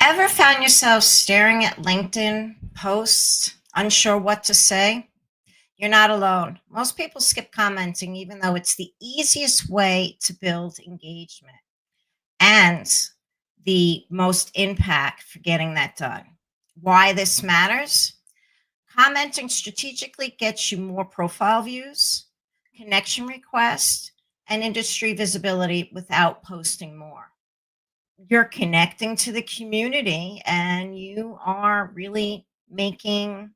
Ever found yourself staring at LinkedIn posts, unsure what to say? You're not alone. Most people skip commenting, even though it's the easiest way to build engagement and the most impact for getting that done. Why this matters? Commenting strategically gets you more profile views, connection requests, and industry visibility without posting more. You're connecting to the community and you are really making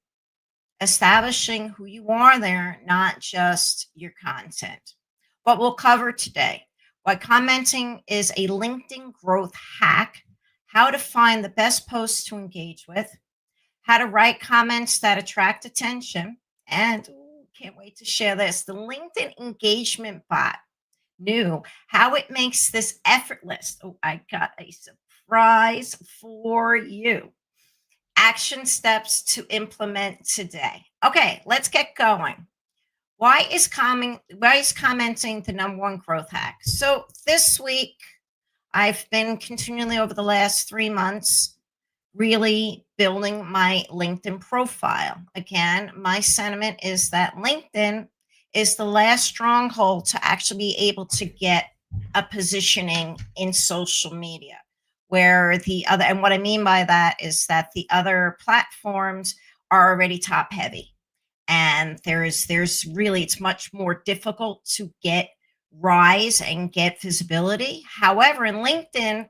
establishing who you are there, not just your content. What we'll cover today: why commenting is a LinkedIn growth hack, how to find the best posts to engage with, how to write comments that attract attention, and can't wait to share this, the LinkedIn engagement bot new, how it makes this effortless. Oh, I got a surprise for you. Action steps to implement today. Okay, let's get going. Why is commenting the number one growth hack? So this week I've been continually over the last 3 months really building my LinkedIn profile. Again, my sentiment is that LinkedIn is the last stronghold to actually be able to get a positioning in social media. Where the other, and what I mean by that is that the other platforms are already top heavy. And there's really, it's much more difficult to get rise and get visibility. However, in LinkedIn,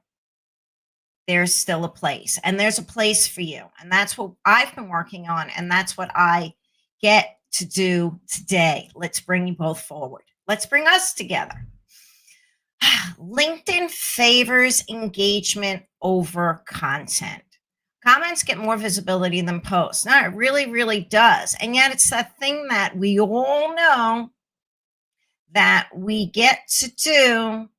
there's still a place and there's a place for you. And that's what I've been working on. And that's what I get to do today. Let's bring you both forward. Let's bring us together. LinkedIn favors engagement over content. Comments get more visibility than posts. No, it really, really does. And yet it's that thing that we all know that we get to do,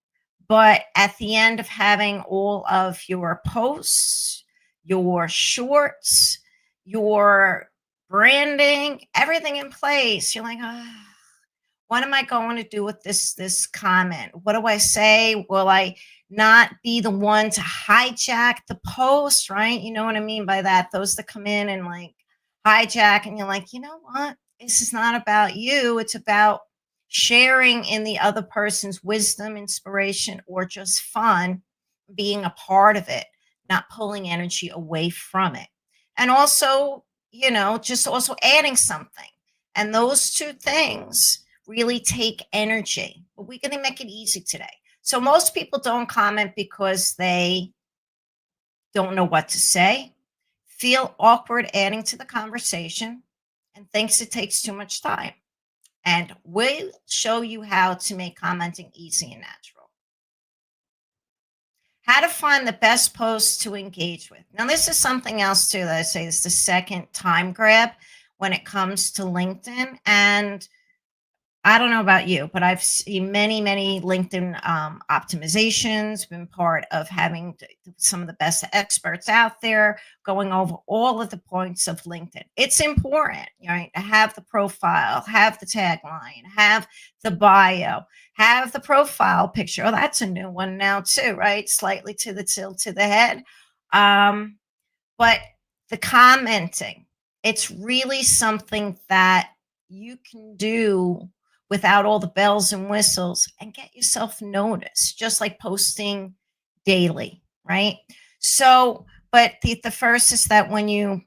but at the end of having all of your posts, your shorts, your branding, everything in place, you're like, what am I going to do with this comment? What do I say? Will I not be the one to hijack the post, right? You know what I mean by that? Those that come in and like hijack, and you're like, you know what? This is not about you. It's about sharing in the other person's wisdom, inspiration, or just fun, being a part of it, not pulling energy away from it. And also, just also adding something. And those two things really take energy. But we're going to make it easy today. So most people don't comment because they don't know what to say, feel awkward adding to the conversation, and thinks it takes too much time. And we'll show you how to make commenting easy and natural. How to find the best posts to engage with. Now, this is something else too that I say is the second time grab when it comes to LinkedIn. And I don't know about you, but I've seen many, many LinkedIn optimizations, been part of having some of the best experts out there going over all of the points of LinkedIn. It's important, right, to have the profile, have the tagline, have the bio, have the profile picture. Oh, that's a new one now too, right? Slightly to the tilt to the head. But the commenting, it's really something that you can do without all the bells and whistles and get yourself noticed, just like posting daily, right? So, but the first is that when you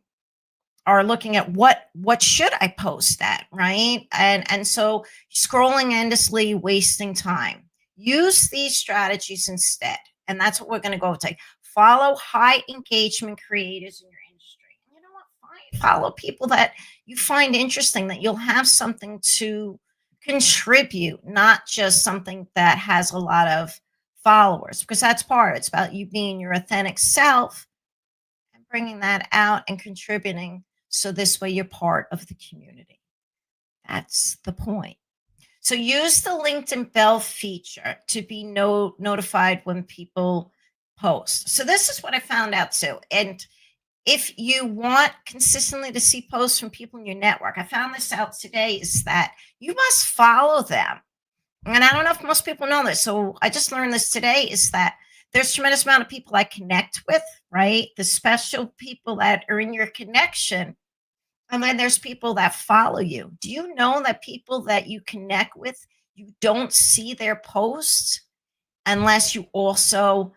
are looking at what should I post at, right? And so scrolling endlessly, wasting time. Use these strategies instead. And that's what we're going to go take. Follow high engagement creators in your industry. And you know what? Follow people that you find interesting, that you'll have something to contribute, not just something that has a lot of followers, because that's part. It's about you being your authentic self and bringing that out and contributing. So this way you're part of the community. That's the point. So use the LinkedIn bell feature to be notified when people post. So this is what I found out too. And if you want consistently to see posts from people in your network, I found this out today, is that you must follow them. And I don't know if most people know this. So I just learned this today, is that There's tremendous amount of people I connect with, right? The special people that are in your connection. And then there's people that follow you. Do you know that people that you connect with, you don't see their posts unless you also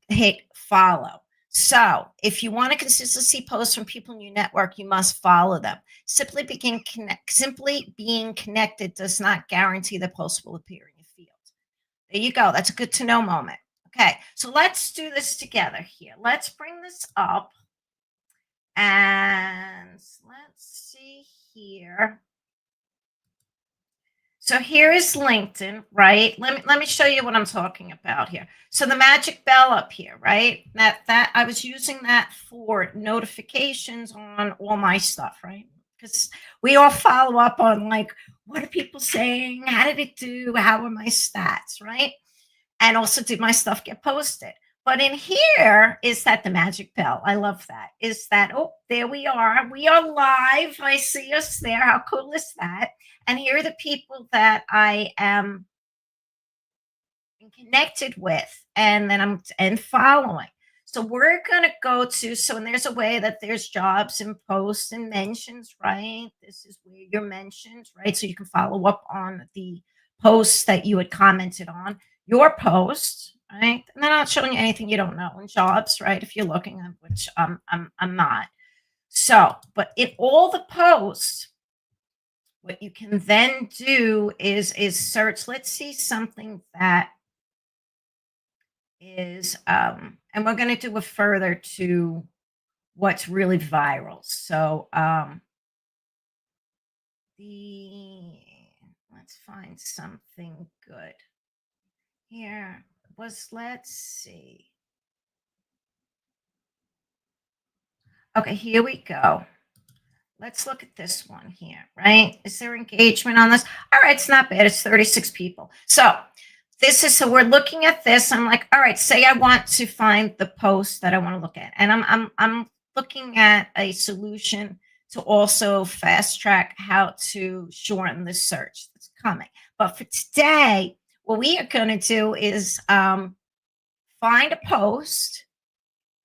hit follow? So if you want to consistently see posts from people in your network, you must follow them. Simply being connected does not guarantee the post will appear in your field. There you go. That's a good to know moment. Okay, so let's do this together here. Let's bring this up and let's see here. So here is LinkedIn, right? Let me show you what I'm talking about here. So the magic bell up here, right? That I was using that for notifications on all my stuff, right? Because we all follow up on like, what are people saying? How did it do? How are my stats, right? And also, did my stuff get posted? But in here is that the magic bell. I love that. Is that, oh, there we are. We are live. I see us there. How cool is that? And here are the people that I am connected with and then I'm following. So we're going to go to, so and there's a way that there's jobs and posts and mentions, right? This is where you're mentioned, right? So you can follow up on the posts that you had commented on, your post, right? And they're not showing you anything you don't know in jobs, right? If you're looking at which I'm not. So, but in all the posts, what you can then do is search. Let's see something that is and we're going to do a further to what's really viral. So the let's find something good here. Was let's see. Okay, here we go. Let's look at this one here, right? Is there engagement on this? All right, it's not bad. It's 36 people. So this is, so we're looking at this. I'm like, all right, say I want to find the post that I want to look at. And I'm looking at a solution to also fast track how to shorten the search that's coming. But for today, what we are going to do is find a post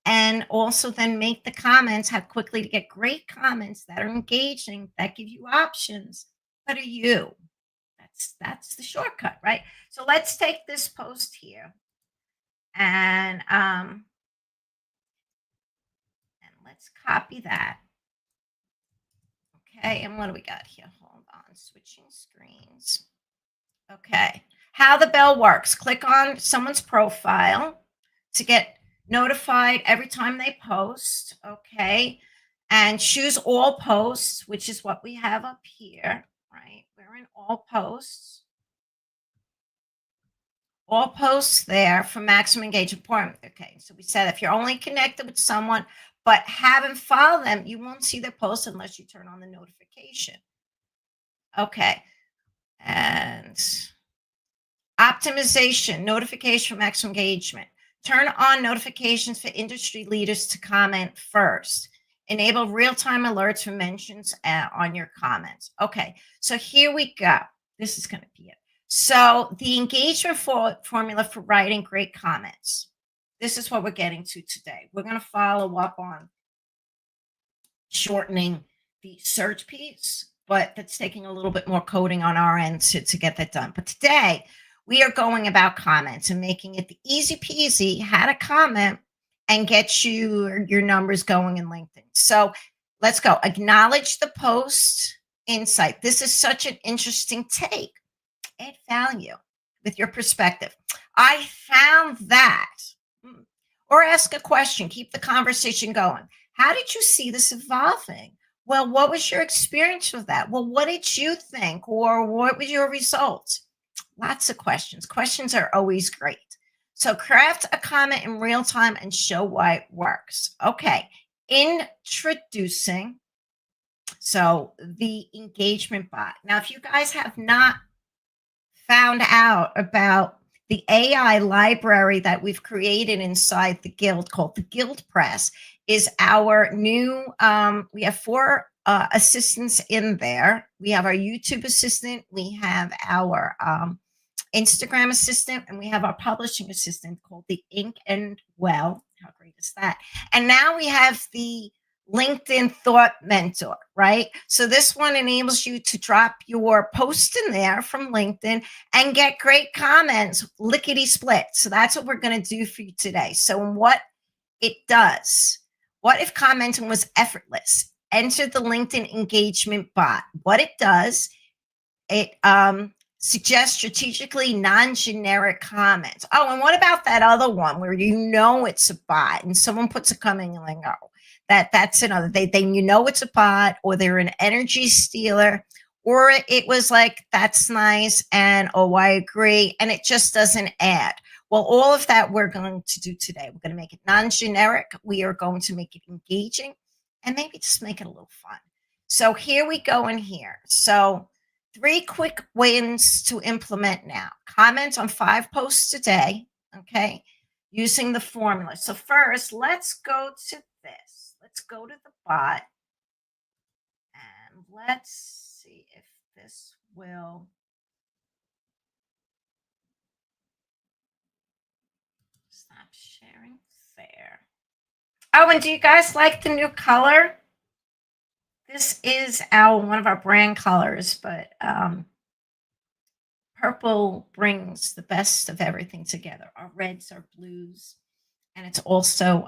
and also then make the comments, how quickly to get great comments that are engaging, that give you options. What are you? That's the shortcut, right? So let's take this post here and let's copy that. Okay, and what do we got here? Hold on, switching screens. Okay, how the bell works. Click on someone's profile to get notified every time they post. Okay, and choose all posts, which is what we have up here, right? We're in all posts. All posts there for maximum engagement point. Okay, so we said if you're only connected with someone but haven't followed them, you won't see their posts unless you turn on the notification. Okay, and optimization, notification for maximum engagement. Turn on notifications for industry leaders to comment first. Enable real-time alerts for mentions on your comments. Okay, so here we go. This is going to be it. So the engagement formula for writing great comments. This is what we're getting to today. We're going to follow up on shortening the search piece, but that's taking a little bit more coding on our end to get that done. But today, we are going about comments and making it the easy peasy how to comment and get your numbers going in LinkedIn. So let's go. Acknowledge the post insight. This is such an interesting take. Add value with your perspective. I found that. Or ask a question. Keep the conversation going. How did you see this evolving? Well, what was your experience with that? Well, what did you think? Or what was your results? Lots of questions. Questions are always great. So craft a comment in real time and show why it works. Okay. Introducing. So the engagement bot. Now, if you guys have not found out about the AI library that we've created inside the Guild called the Guild Press, is our new, we have 4 assistants in there. We have our YouTube assistant. We have our Instagram assistant, and we have our publishing assistant called the Ink and Well. How great is that? And now we have the LinkedIn Thought Mentor, right? So this one enables you to drop your post in there from LinkedIn and get great comments, lickety split. So that's what we're going to do for you today. So what it does, what if commenting was effortless? Enter the LinkedIn engagement bot. What it does, it suggests strategically non-generic comments. Oh, and what about that other one where you know it's a bot and someone puts a comment and you're like, oh, that's another. Then you know it's a bot, or they're an energy stealer, or it was like, that's nice, and oh, I agree, and it just doesn't add. Well, all of that we're going to do today. We're going to make it non-generic. We are going to make it engaging, and maybe just make it a little fun. So here we go in here. So 3 quick wins to implement now. Comment on 5 posts a day, okay, using the formula. So first, let's go to this. Let's go to the bot, and let's see if this will stop sharing there. Oh, and do you guys like the new color? This is one of our brand colors, but purple brings the best of everything together. Our reds, our blues, and it's also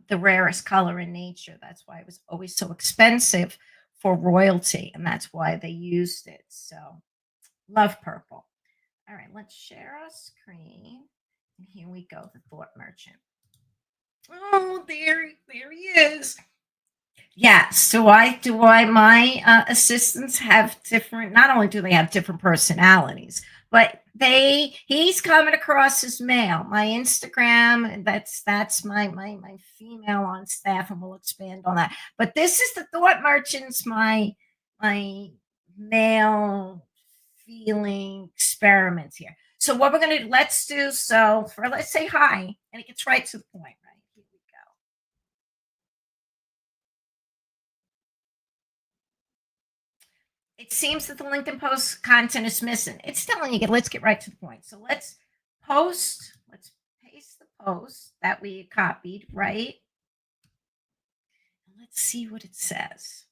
the rarest color in nature. That's why it was always so expensive for royalty, and that's why they used it. So love purple. All right, let's share our screen. And here we go, the thought merchant. Oh, there he is. Yes. My assistants have different, not only do they have different personalities, but he's coming across as male. My Instagram, that's my female on staff, and we'll expand on that. But this is the thought merchants, my male feeling experiments here. So what we're gonna do, let's say hi, and it gets right to the point, right? Here we go. It seems that the LinkedIn post content is missing. It's telling you, let's get right to the point. So let's paste the post that we copied, right? Let's see what it says.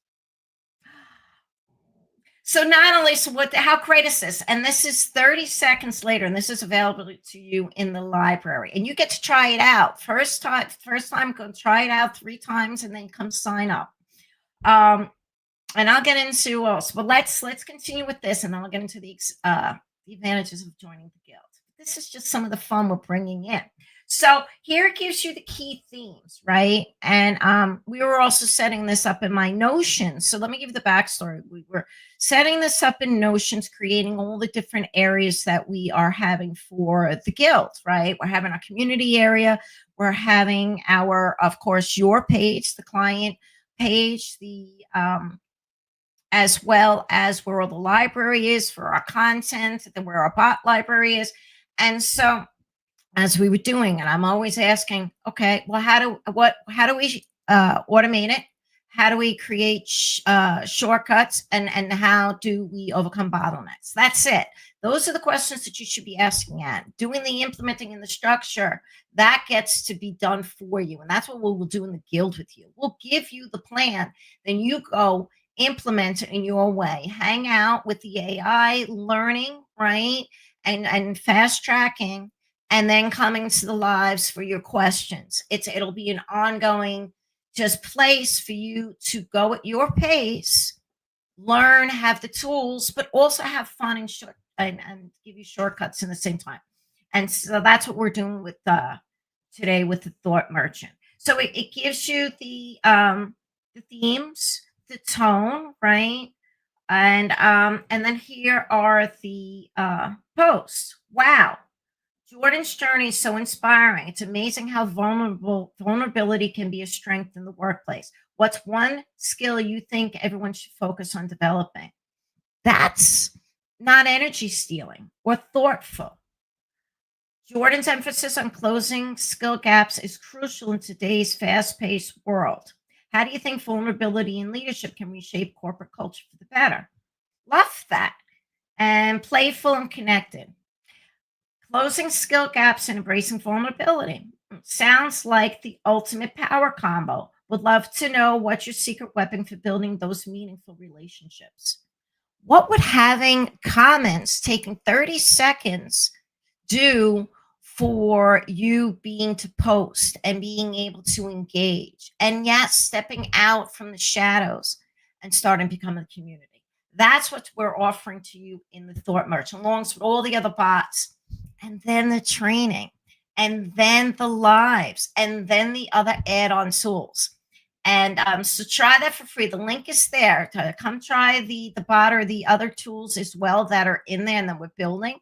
So not only, how great is this? And this is 30 seconds later, and this is available to you in the library. And you get to try it out. First time, go try it out 3 times, and then come sign up. And I'll get into also, but let's continue with this, and then I'll get into the advantages of joining the guild. This is just some of the fun we're bringing in. So here it gives you the key themes, right? And we were also setting this up in my Notions. So let me give you the backstory. We were setting this up in Notions, creating all the different areas that we are having for the guild, right? We're having our community area. We're having of course, your page, the client page, as well as where all the library is for our content, then where our bot library is. And so as we were doing, and I'm always asking, okay, well, how do we automate it? How do we create shortcuts, and how do we overcome bottlenecks? That's it. Those are the questions that you should be asking at. Doing the implementing in the structure, that gets to be done for you. And that's what we'll do in the guild with you. We'll give you the plan, then you go implement it in your way. Hang out with the AI, learning, right? And fast tracking, and then coming to the lives for your questions. It'll be an ongoing just place for you to go at your pace, learn, have the tools, but also have fun and give you shortcuts in the same time. And so that's what we're doing with today with the thought merchant. So it gives you the themes, the tone, right? And then here are the posts. Wow. Jordan's journey is so inspiring. It's amazing how vulnerability can be a strength in the workplace. What's one skill you think everyone should focus on developing? That's not energy stealing or thoughtful. Jordan's emphasis on closing skill gaps is crucial in today's fast-paced world. How do you think vulnerability in leadership can reshape corporate culture for the better? Love that. And playful and connected. Closing skill gaps and embracing vulnerability. Sounds like the ultimate power combo. Would love to know what's your secret weapon for building those meaningful relationships. What would having comments taking 30 seconds do for you being to post and being able to engage? And yes, stepping out from the shadows and starting to become a community. That's what we're offering to you in the Thought Merch, along with all the other bots, and then the training, and then the lives, and then the other add on tools. And so try that for free. The link is there. To come try the bot or the other tools as well that are in there and that we're building.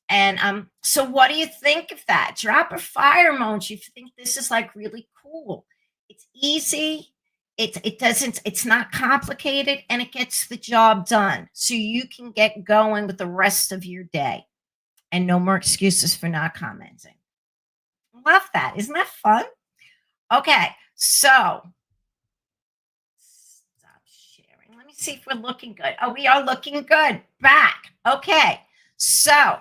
And so what do you think of that? Drop a fire emoji if you think this is like really cool. It's easy. It doesn't, it's not complicated, and it gets the job done. So you can get going with the rest of your day and no more excuses for not commenting. Love that. Isn't that fun? Okay, so stop sharing. Let me see if we're looking good. Oh, we are looking good. Back. Okay, so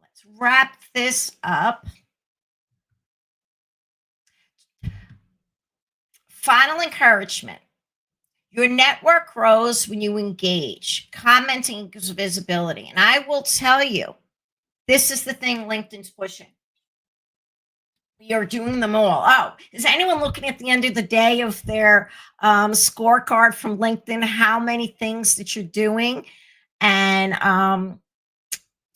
let's wrap this up. Final encouragement. Your network grows when you engage. Commenting gives visibility. And I will tell you, this is the thing LinkedIn's pushing. We are doing them all. Oh, is anyone looking at the end of the day of their scorecard from LinkedIn, how many things that you're doing? And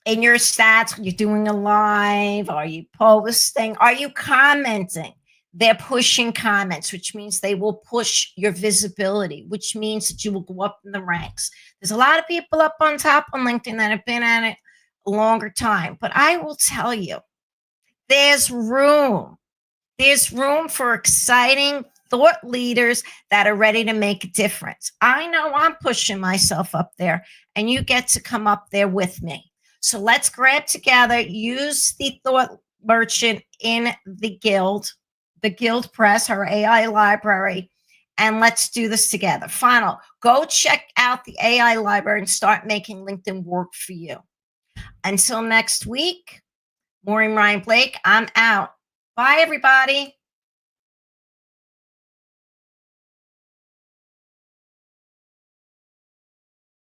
in your stats, are you doing a live? Are you posting? Are you commenting? They're pushing comments, which means they will push your visibility, which means that you will go up in the ranks. There's a lot of people up on top on LinkedIn that have been at it a longer time. But I will tell you, there's room. There's room for exciting thought leaders that are ready to make a difference. I know I'm pushing myself up there, and you get to come up there with me. So let's grab together, use the Thought Merchant in the Guild Press, our AI library, and let's do this together. Final, go check out the AI library and start making LinkedIn work for you. Until next week, Maureen Ryan Blake, I'm out. Bye, everybody.